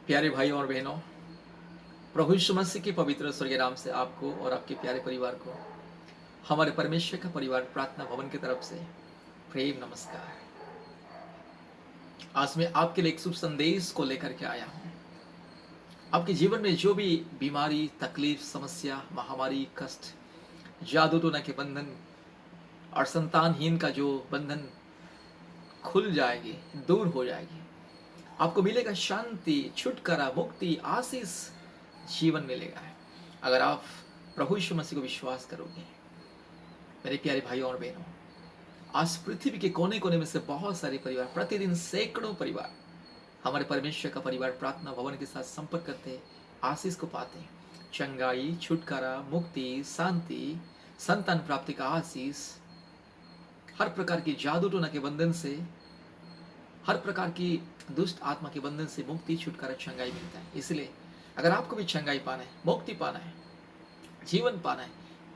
प्यारे भाई और बहनों, प्रभु यीशु मसीह के पवित्र स्वर्गीय नाम से आपको और आपके प्यारे परिवार को हमारे परमेश्वर का परिवार प्रार्थना भवन की तरफ से प्रेम नमस्कार। आज मैं आपके लिए एक शुभ संदेश को लेकर के आया हूँ। आपके जीवन में जो भी बीमारी, तकलीफ, समस्या, महामारी, कष्ट, जादू टोना के बंधन और संतानहीन का जो बंधन खुल जाएगी, दूर हो जाएगी। आपको मिलेगा शांति, छुटकारा, मुक्ति, आशीष जीवन मिलेगा अगर आप प्रभु यीशु मसीह को विश्वास करोगे। मेरे प्यारे भाइयों और बहनों, आज पृथ्वी के कोने कोने में से बहुत सारे परिवार, प्रतिदिन सैकड़ों परिवार हमारे परमेश्वर का परिवार प्रार्थना भवन के साथ संपर्क करते हैं, आशीष को पाते हैं। चंगाई, छुटकारा, मुक्ति, शांति, संतान प्राप्ति का आशीष, हर प्रकार की जादू टोना के बंधन से, हर प्रकार की दुष्ट आत्मा के बंधन से मुक्ति, छुटकारा, चंगाई मिलता है। इसलिए अगर आपको भी चंगाई पाना है, मुक्ति पाना है, जीवन पाना है,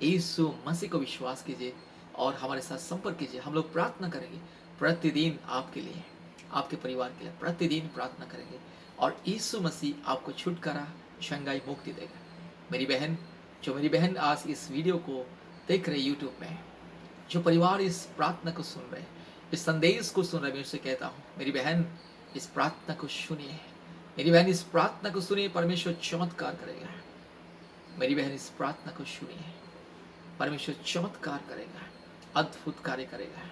यीशु मसीह को विश्वास कीजिए और हमारे साथ संपर्क कीजिए। हम लोग प्रार्थना करेंगे प्रतिदिन आपके लिए, आपके परिवार के लिए प्रतिदिन प्रार्थना करेंगे और यीशु मसीह आपको छुटकारा, चंगाई, मुक्ति देगा। मेरी बहन आज इस वीडियो को देख रहे यूट्यूब में, जो परिवार इस प्रार्थना को सुन रहे, इस संदेश को सुन रहे, मैं उससे कहता हूँ मेरी बहन इस प्रार्थना को सुनिए। मेरी बहन इस प्रार्थना को सुनिए, परमेश्वर चमत्कार करेगा। मेरी बहन इस प्रार्थना को सुनिए, परमेश्वर चमत्कार करेगा, अद्भुत कार्य करेगा।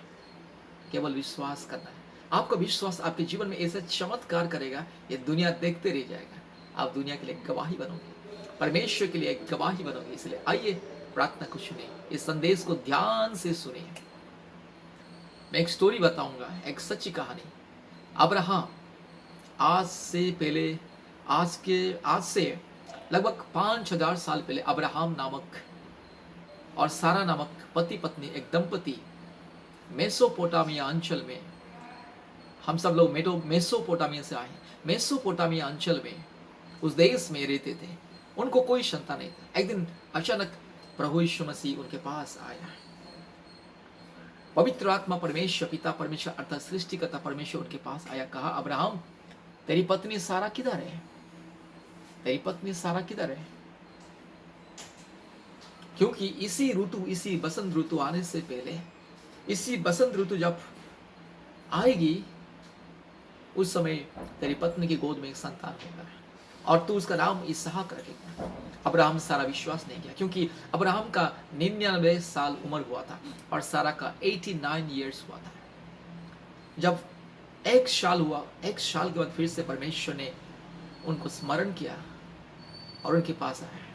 केवल विश्वास करना है। आपका विश्वास आपके जीवन में ऐसा चमत्कार करेगा, ये दुनिया देखते रह जाएगा। आप दुनिया के लिए गवाही बनोगे, परमेश्वर के लिए एक गवाही बनोगे। इसलिए आइए प्रार्थना को सुनिए, इस संदेश को ध्यान से सुनिए। मैं एक स्टोरी बताऊंगा, एक सच्ची कहानी। अब्राहम आज से लगभग 5000 साल पहले अब्राहम नामक और सारा नामक पति पत्नी, एक दंपति मेसोपोटामिया अंचल में, हम सब लोग मेसोपोटामिया से आए, मेसोपोटामिया अंचल में उस देश में रहते थे। उनको कोई संतान नहीं था। एक दिन अचानक प्रभु यीशु मसीह उनके पास आया। पवित्र आत्मा परमेश्वर, पिता परमेश्वर अर्थात सृष्टिकर्ता परमेश्वर उनके पास आया। कहा, अब्राहम तेरी पत्नी सारा किधर है? तेरी पत्नी सारा किधर है? क्योंकि इसी बसंत ऋतु आने से पहले, इसी बसंत ऋतु जब आएगी उस समय तेरी पत्नी की गोद में एक संतान होगा और तू उसका नाम इसहाक रखेगा। अब्राहम सारा विश्वास नहीं किया, क्योंकि अब्राहम का 99 साल उम्र हुआ था और सारा का 89 ईयर्स हुआ था। जब एक साल हुआ, एक साल के बाद फिर से परमेश्वर ने उनको स्मरण किया और उनके पास आया।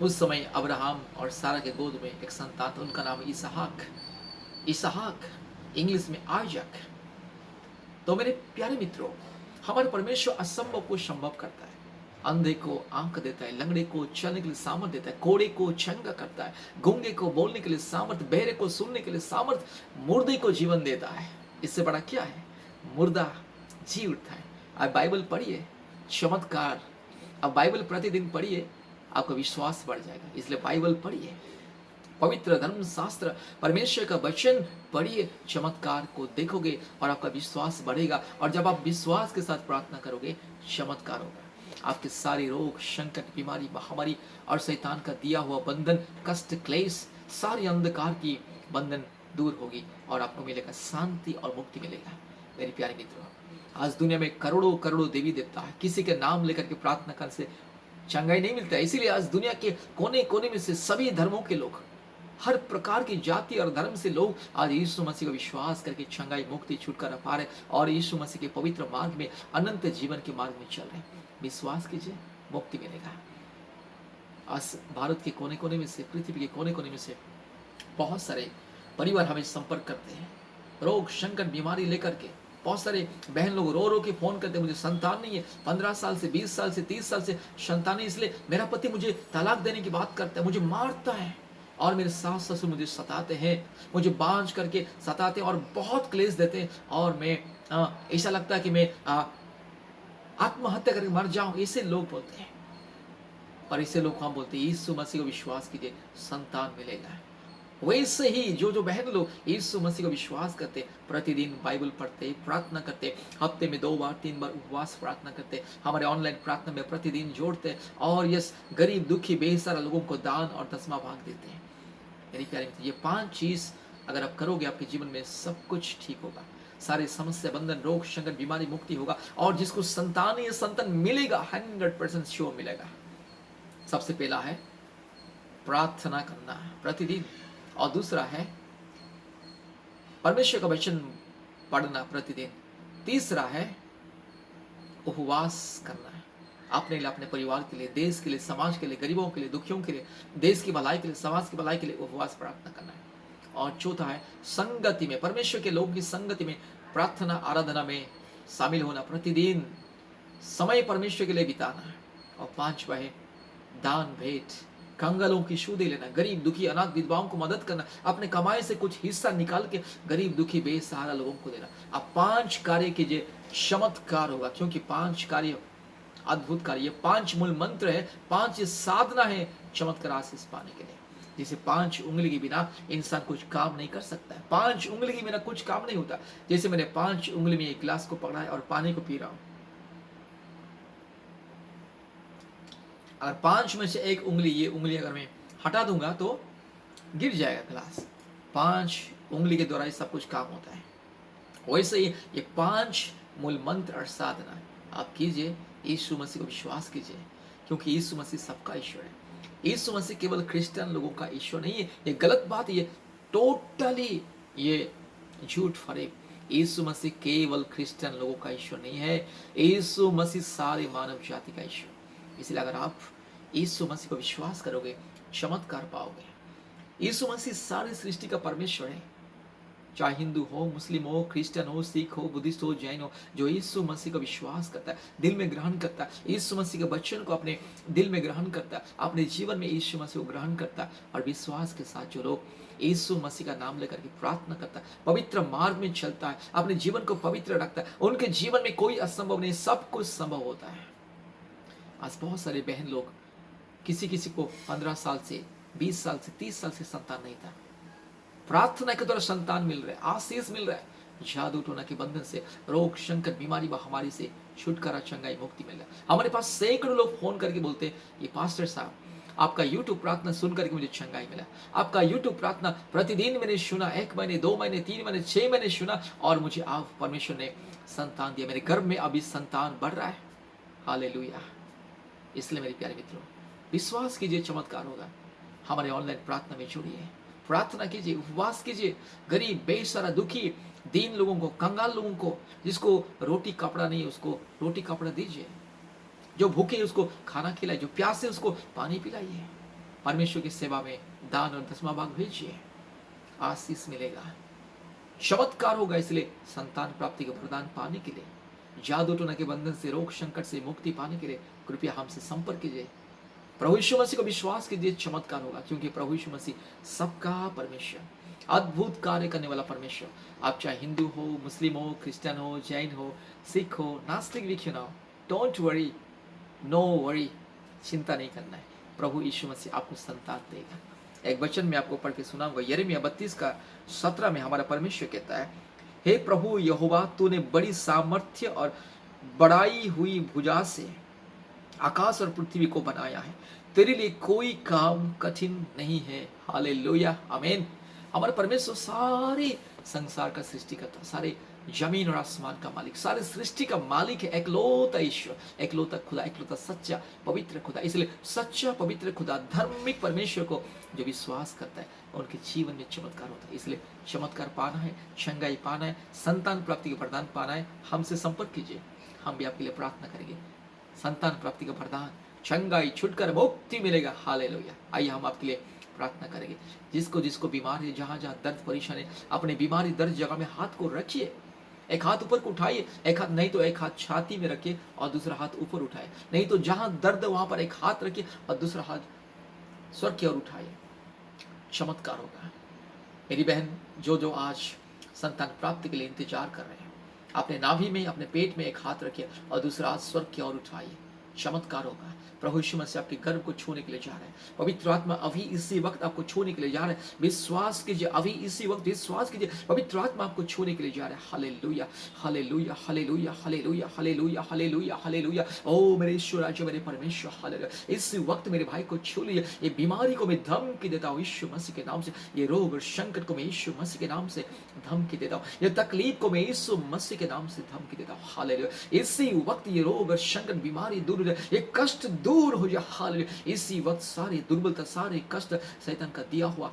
उस समय अब्राहम और सारा के गोद में एक संतान था, उनका नाम इसहाक, इंग्लिश में आइजक। तो मेरे प्यारे मित्रों, हमारे परमेश्वर असंभव को संभव करता है। अंधे को आंख देता है, लंगड़े को चलने के लिए सामर्थ देता है, कोड़े को चंगा करता है, गूंगे को बोलने के लिए सामर्थ, बहरे को सुनने के लिए सामर्थ, मुर्दे को जीवन देता है। इससे बड़ा क्या है? मुर्दा जी उठता है। अब बाइबल पढ़िए, चमत्कार। अब बाइबल प्रतिदिन पढ़िए, आपका विश्वास बढ़ जाएगा। इसलिए बाइबल पढ़िए, पवित्र धर्म शास्त्र, परमेश्वर का वचन पढ़िए, चमत्कार को देखोगे और आपका विश्वास बढ़ेगा। और जब आप विश्वास के साथ प्रार्थना करोगे, चमत्कार होगा। आपके सारे रोग, संकट, बीमारी, महामारी और शैतान का दिया हुआ बंधन, कष्ट, क्लेश, सारी अंधकार की बंधन दूर होगी और आपको मिलेगा शांति और मुक्ति मिलेगा। मेरे प्यारे मित्रों, आज दुनिया में करोड़ों करोड़ों देवी देवता है, किसी के नाम लेकर के प्रार्थना करने से चंगाई नहीं मिलता है। इसीलिए आज दुनिया के कोने कोने में से सभी धर्मों के लोग, हर प्रकार की जाति और धर्म से लोग आज यीशु मसीह का विश्वास करके चंगाई, मुक्ति, छुटकारा पा रहे और यीशु मसीह के पवित्र मार्ग में, अनंत जीवन के मार्ग में चल रहे हैं। विश्वास कीजिए, मुक्ति मिलेगा। आज भारत के कोने कोने में से, पृथ्वी के कोने कोने में से बहुत सारे परिवार हमें संपर्क करते हैं, रोग, संकट, बीमारी लेकर के। बहुत सारे बहन लोग रो रो के फोन करते हैं, मुझे संतान नहीं है, 15 साल से, 20 साल से, 30 साल से संतान नहीं, इसलिए मेरा पति मुझे तलाक देने की बात करता है, मुझे मारता है और मेरे सास ससुर मुझे सताते हैं, मुझे बांझ करके सताते हैं और बहुत क्लेश देते हैं और मैं ऐसा लगता है कि मैं आत्महत्या करके मर जाऊं। ऐसे लोग बोलते हैं। और ऐसे लोग हम बोलते हैं, यीशु मसीह को विश्वास कीजिए, संतान मिलेगा, वैसे ही जो जो बहन लोग यीशु मसीह को विश्वास करते, प्रतिदिन बाइबल पढ़ते, प्रार्थना करते, हफ्ते में 2 बार 3 बार उपवास प्रार्थना करते, हमारे ऑनलाइन प्रार्थना में प्रतिदिन जोड़ते, और यस गरीब दुखी बेसहारा लोगों को दान और दसवां भाग देते हैं। मेरी प्यारी मित्र, ये 5 चीज अगर आप करोगे, आपके जीवन में सब कुछ ठीक होगा। सारे समस्या बंधन रोग संकट बीमारी मुक्ति होगा, और जिसको संतान या संतान मिलेगा 100% श्योर मिलेगा। सबसे पहला है प्रार्थना करना प्रतिदिन, और दूसरा है परमेश्वर का वचन पढ़ना प्रतिदिन, तीसरा है उपवास करना अपने लिए, अपने परिवार के लिए, देश के लिए, समाज के लिए, गरीबों के लिए, दुखियों के लिए, देश की भलाई के लिए, समाज की भलाई के लिए उपवास प्रार्थना करना है। और चौथा है संगति में, परमेश्वर के लोगों की संगति में प्रार्थना आराधना में शामिल होना, प्रतिदिन समय परमेश्वर के लिए बिताना है। और पांचवा है दान भेंट, कंगालों की सुधि लेना, गरीब दुखी अनाथ विधवाओं को मदद करना, अपने कमाई से कुछ हिस्सा निकाल के गरीब दुखी बेसहारा लोगों को देना। आप 5 कार्य कीजिए, चमत्कार होगा, क्योंकि 5 कार्य अद्भुत कार्य, ये 5 मूल मंत्र है, 5 साधना है चमत्कार आशीष पाने के लिए। जैसे 5 उंगली के बिना इंसान कुछ काम नहीं कर सकता है, 5 उंगली के बिना कुछ काम नहीं होता। जैसे मैंने 5 उंगली में एक गिलास को पकड़ा है और पानी को पी रहा हूं, अगर 5 में से एक उंगली, ये उंगली अगर मैं हटा दूंगा तो गिर जाएगा गिलास। 5 उंगली के द्वारा सब कुछ काम होता है। वैसे ही ये 5 मूल मंत्र और साधना आप कीजिए, यीशु मसीह को विश्वास कीजिए, क्योंकि यीशु मसीह सबका ईश्वर है। यीशु मसीह केवल क्रिश्चियन लोगों का ईश्वर नहीं है, ये गलत बात है, ये टोटली ये झूठ फरेब। यीशु मसीह केवल क्रिश्चियन लोगों का ईश्वर नहीं है, यीशु मसीह सारे मानव जाति का ईश्वर। इसलिए अगर आप यीशु मसीह को विश्वास करोगे, चमत्कार पाओगे। यीशु मसीह सारी सृष्टि का परमेश्वर है, चाहे हिंदू हो, मुस्लिम हो, क्रिश्चियन हो, सिख हो, बुद्धिस्ट हो, जैन हो, जो यीशु मसीह को विश्वास करता है, दिल में ग्रहण करता है, यीशु मसीह के वचन को अपने दिल में ग्रहण करता है, अपने जीवन में यीशु मसीह को ग्रहण करता है, और विश्वास के साथ जो लोग यीशु मसीह का नाम लेकर के प्रार्थना करता है, पवित्र मार्ग में चलता है, अपने जीवन को पवित्र रखता है, उनके जीवन में कोई असंभव नहीं, सब कुछ संभव होता है। आज बहुत सारे बहन लोग, किसी किसी को 15 साल से, 20 साल से, 30 साल से संतान नहीं था, प्रार्थना के द्वारा संतान मिल रहा है, आशीष मिल रहा है, जादू टोना के बंधन से, रोग संकट बीमारी महामारी से छुटकारा, चंगाई, मुक्ति मिल रहा है। हमारे पास सैकड़ों लोग फोन करके बोलते हैं, ये पास्टर साहब आपका यूट्यूब प्रार्थना सुन करके मुझे चंगाई मिला, आपका यूट्यूब प्रार्थना प्रतिदिन मैंने सुना, 1 महीने 2 महीने 3 महीने 6 महीने सुना, और मुझे आप परमेश्वर ने संतान दिया, मेरे गर्भ में अभी संतान बढ़ रहा है। हालेलुया। इसलिए मेरे प्यारे मित्रों, विश्वास कीजिए, चमत्कार होगा। हमारे ऑनलाइन प्रार्थना में जुड़िए, प्रार्थना कीजिए, उपवास कीजिए, गरीब बेसहारा दुखी दीन लोगों को, कंगाल लोगों को, जिसको रोटी कपड़ा नहीं उसको रोटी कपड़ा दीजिए, जो भूखे उसको खाना खिलाइए, जो प्यासे उसको पानी पिलाइए, परमेश्वर की सेवा में दान और 10वां भाग भेजिए, आशीष मिलेगा, चमत्कार होगा। इसलिए संतान प्राप्ति का वरदान पाने के लिए, जादू टोना के बंधन से, रोग संकट से मुक्ति पाने के लिए कृपया हमसे संपर्क कीजिए। प्रभु यीशु मसीह को विश्वास कीजिए, चमत्कार होगा, क्योंकि प्रभु यीशु मसीह सबका परमेश्वर, अद्भुत कार्य करने वाला परमेश्वर। आप चाहे हिंदू हो, मुस्लिम हो, क्रिश्चियन हो, जैन हो, सिख हो, नास्तिक भी क्यों ना हो, डोंट वरी, नो वरी, चिंता नहीं करना है, प्रभु यीशु मसीह आपको संतान देगा। एक वचन में आपको पढ़ के सुनाऊंगा, यिर्मयाह 32:17 में हमारा परमेश्वर कहता है, हे प्रभु यहोवा, तूने बड़ी सामर्थ्य और बढ़ाई हुई भुजा से आकाश और पृथ्वी को बनाया है, तेरे लिए कोई काम कठिन नहीं है। हालेलुया, आमीन। हमारे परमेश्वर सारे संसार का सृष्टि करता, सारे जमीन और आसमान का मालिक, सारे सृष्टि का मालिक है, एकलौता ईश्वर, एकलौता खुदा, एकलौता सच्चा पवित्र खुदा। इसलिए सच्चा पवित्र खुदा, धार्मिक परमेश्वर को जो विश्वास करता है, उनके जीवन में चमत्कार होता है। इसलिए चमत्कार पाना है, चंगाई पाना है, संतान प्राप्ति का वरदान पाना है, हमसे संपर्क कीजिए, हम भी आपके लिए प्रार्थना करेंगे। संतान प्राप्ति का वरदान, चंगाई, छुटकारा, मुक्ति मिलेगा। हालेलुया। आइए हम आपके लिए प्रार्थना करेंगे। जिसको जिसको बीमार है, जहां जहां दर्द परेशान है, अपने बीमारी दर्द जगह में हाथ को रखिए, एक हाथ ऊपर को उठाइए, एक हाथ नहीं तो एक हाथ छाती में रखिए और दूसरा हाथ ऊपर उठाए, नहीं तो जहां दर्द वहां पर एक हाथ रखिए और दूसरा हाथ स्वर्ग की ओर उठाइए, चमत्कार होगा। मेरी बहन जो जो आज संतान प्राप्ति के लिए इंतजार कर रहे हैं, अपने नाभि में, अपने पेट में एक हाथ रखिए और दूसरा हाथ स्वर्ग की ओर उठाइए, चमत्कार होगा। प्रभु यीशु मसीह आपके गर्भ को छूने के लिए जा रहे हैं। पवित्र आत्मा अभी इसी वक्त आपको छूने के लिए जा रहे हैं। विश्वास कीजिए, अभी इसी वक्त विश्वास कीजिए, पवित्र आत्मा आपको छूने के लिए जा रहे हैं। Hallelujah, hallelujah, hallelujah, hallelujah, hallelujah, hallelujah, hallelujah. ओ मेरे ईश्वर राज्य, मेरे परमेश्वर, हालेलुया। इस वक्त मेरे भाई को छू लीजिए। ये बीमारी को मैं धमकी देता हूँ यीशु मसीह के नाम से। ये रोग और संकट को मैं यीशु मसीह के नाम से धमकी देता हूँ। ये तकलीफ को मैं यीशु मसीह के नाम से धमकी देता हूँ। हालेलुया। इसी वक्त ये रोग और संकट, बीमारी दूर हो जाए, ये कष्ट दूर हो जाए। हालेलुया। इसी वक्त सारी दुर्बलता, सारे कष्ट, शैतान का दिया हुआ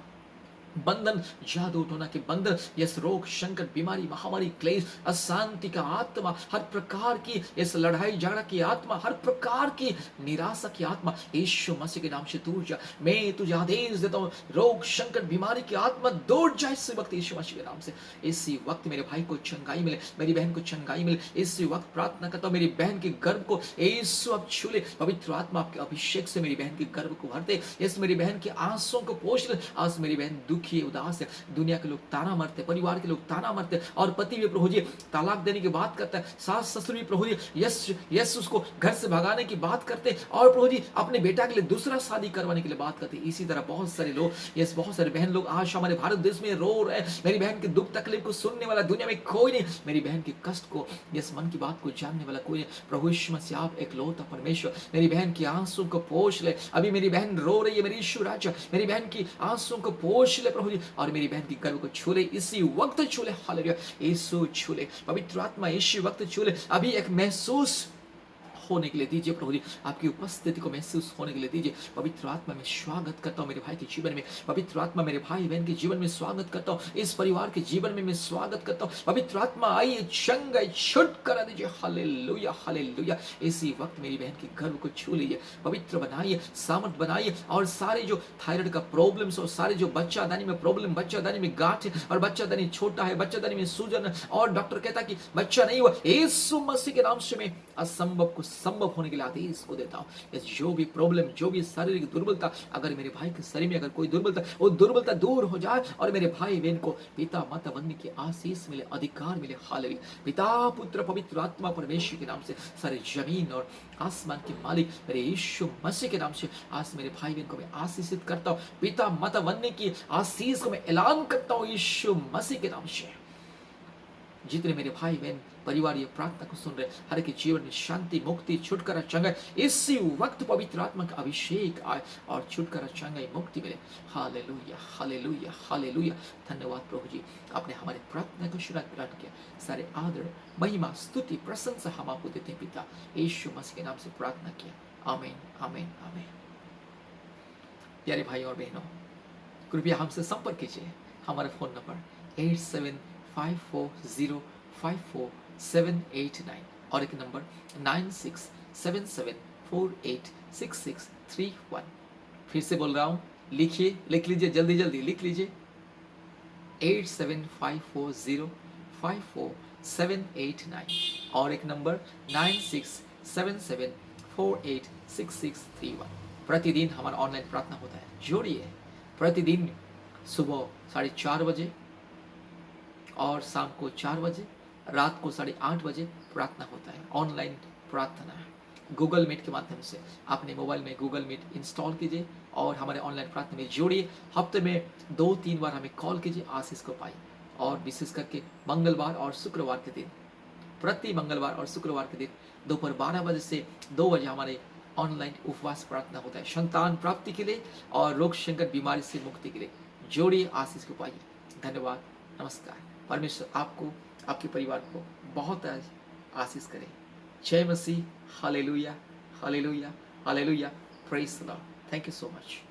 बंधन, जादू टोना के बंधन, यस रोग, संकट, बीमारी, महामारी, क्लेश, अशांति का आत्मा, हर प्रकार की इस लड़ाई झगड़ा की आत्मा, हर प्रकार की निराशा की आत्मा यीशु मसीह के नाम से दूर जा। मैं तुझे आदेश देता हूँ, रोग, संकट, बीमारी की आत्मा दूर जा इसी वक्त यीशु मसीह के नाम से। इसी वक्त मेरे भाई को चंगाई मिले, मेरी बहन को चंगाई मिले। इसी वक्त प्रार्थना करता हूँ, मेरी बहन के गर्भ को यीशु अब छू ले। पवित्र आत्मा आपके अभिषेक से मेरी बहन के गर्भ को भर दे। इस मेरी बहन के आंसुओं को पोंछ ले। आज मेरी बहन दुखी है, उदास है, दुनिया के लोग ताना मारते, परिवार के लोग ताना मारते, और पति भी प्रभु जी तलाक देने की बात करता है, सास ससुर भी प्रभु जी यस उसको घर से भगाने की बात करते, और प्रभु जी अपने बेटा के लिए दूसरा शादी करवाने के लिए बात करते। इसी तरह बहुत सारे लोग, यस बहुत सारे बहन लोग आज हमारे भारत देश में रो रहे हैं। मेरी बहन के दुख तकलीफ को सुनने वाला दुनिया में कोई नहीं, मेरी बहन के कष्ट को, यस मन की बात को जानने वाला कोई नहीं। प्रभु यीशु मसीह आप एकलौता परमेश्वर, मेरी बहन की आंसू को पोंछ ले। अभी मेरी बहन रो रही है, मेरी यीशु राजा, मेरी बहन की आंसू को पोंछ ले प्रभु जी, और मेरी बहन की गर्भ को छू ले, इसी वक्त छू ले। हालेलुया। यीशु छू ले, पवित्र आत्मा इसी वक्त छू ले। अभी एक महसूस होने के लिए दीजिए प्रभु जी, आपकी उपस्थिति को महसूस होने के लिए दीजिए। पवित्र आत्मा में स्वागत करता हूँ मेरे भाई के जीवन में, पवित्र आत्मा मेरे भाई बहन के जीवन में स्वागत करता हूँ, इस परिवार के जीवन में मैं स्वागत करता हूँ। पवित्र आत्मा आइए, चंगाई छुटकारा दीजिए। Hallelujah, hallelujah. इसी वक्त मेरी बहन के गर्भ को छू लीजिए, पवित्र बनाइए, सामर्थ बनाइए, और सारे जो थायराइड का प्रॉब्लम्स और सारे जो बच्चादानी में प्रॉब्लम, बच्चादानी में गांठ है, और बच्चादानी छोटा है, बच्चादानी में सूजन, और डॉक्टर कहता कि बच्चा नहीं हुआ, यीशु मसीह के नाम से मैं असंभव को संभव होने के लिए आदेश को देता हूँ। जो भी प्रॉब्लम, जो भी शारीरिक दुर्बलता, अगर मेरे भाई के शरीर में अगर कोई दुर्बलता, वो दुर्बलता दूर हो जाए, और मेरे भाई बहन को पिता माता बनने की आशीष मिले, अधिकार मिले। हालेलुया। पिता पुत्र पवित्र आत्मा परमेश्वर के नाम से सारे जमीन और आसमान के मालिक मेरे यीशु मसीह के नाम से आज मेरे भाई बहन को मैं आशीषित करता हूँ। पिता माता बनने की आशीष को मैं ऐलान करता हूँ यीशु मसीह के नाम से। जितने मेरे भाई बहन परिवार ये प्रार्थना को सुन रहे, हर के जीवन में शांति, मुक्ति, छुटकारा, चंगाई इसी वक्त पवित्र आत्मा का अभिषेक आए, और छुटकारा, चंगाई, मुक्ति मिले। Hallelujah, hallelujah, hallelujah. धन्यवाद प्रभु जी, आपने हमारी प्रार्थना को शुरुआत प्रदान किया। सारे आदर, महिमा, स्तुति, प्रशंसा हम आपको देते हैं पिता, यीशु मसीह के नाम से प्रार्थना किया। आमीन, आमीन, आमीन। प्यारे भाई और बहनों, कृपया हमसे संपर्क कीजिए। हमारा फोन नंबर 8754054789, और एक नंबर 9677486631। फिर से बोल रहा हूँ, लिखिए, लिख लीजिए, जल्दी जल्दी लिख लीजिए। 8754054789, और एक नंबर 9677486631। प्रतिदिन हमारा ऑनलाइन प्रार्थना होता है, जोड़िए। प्रतिदिन सुबह 4:30 बजे और शाम को 4 बजे, रात को 8:30 बजे प्रार्थना होता है। ऑनलाइन प्रार्थना है, गूगल मीट के माध्यम से। अपने मोबाइल में गूगल मीट इंस्टॉल कीजिए और हमारे ऑनलाइन प्रार्थना में जोड़िए। हफ्ते में 2-3 बार हमें कॉल कीजिए, आशीष को पाइए। और विशेष करके मंगलवार और शुक्रवार के दिन, प्रति मंगलवार और शुक्रवार के दिन दोपहर 12 बजे से 2 बजे हमारे ऑनलाइन उपवास प्रार्थना होता है, संतान प्राप्ति के लिए और रोग संकट बीमारी से मुक्ति के लिए। जोड़िए, आशीष को पाइए। धन्यवाद, नमस्कार। परमेश्वर आपको, आपके परिवार को बहुत आशीष करे। जय मसीह। Hallelujah, hallelujah, hallelujah. Praise the lord. Thank you so much.